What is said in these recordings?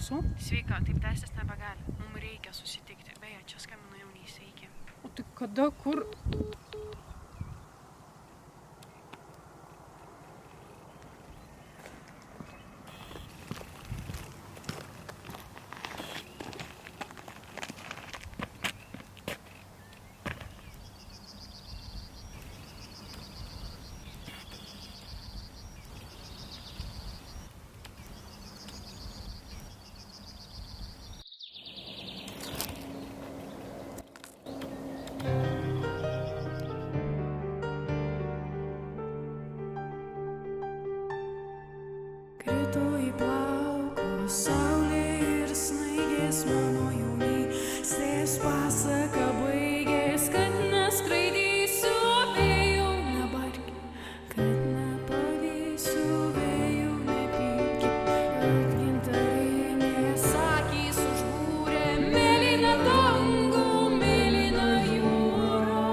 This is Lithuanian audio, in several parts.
Klausu. Sveika, taip tęstis nebegali. Mums reikia susitikti. Beje, čia skambina jaunys, sveiki. O tai kada, kur? Krito į plaukus saulė ir snaigės mano jaunystės pasaka baigės, kad neskraidysiu vėjų nebarki, kad nepavysiu vėjų nepyki, kad gintarinės akys užbūrė mėlyną dangų, mėlyną jūrą.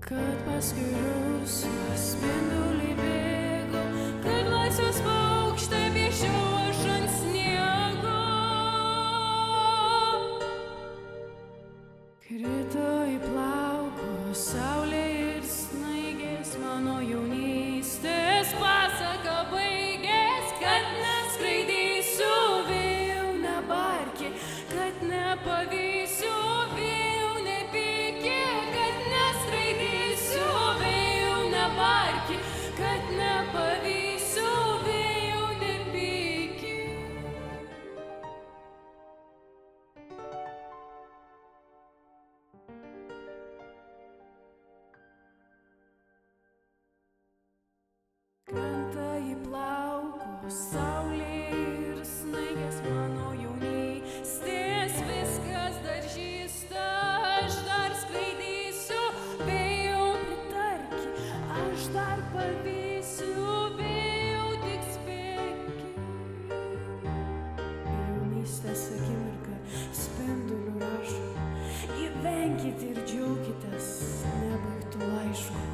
Kad paskui rusvas spindulį bėgo, kad laisvės paukštę piešiau aš ant sniego. Krito į plaukus saulė ir snaigės, mano jaunystės pasaka baigės, kad neskraidysiu vėjų nebarki, kad nepavysiu vėjų nepyki, kad neskraidysiu vėjų nebarki, kad nepavysiu vėjų nepyki. Krenta į plaukus saulė ir snaigės, mano jaunystės viskas dar žįsta, aš dar skraidysiu vėjų pritarki, aš dar pavysiu vėjų tik spėki. Jaunystės akimirka spinduliu rašo, gyvenkit ir džiaukitės nebaigtų laiškų.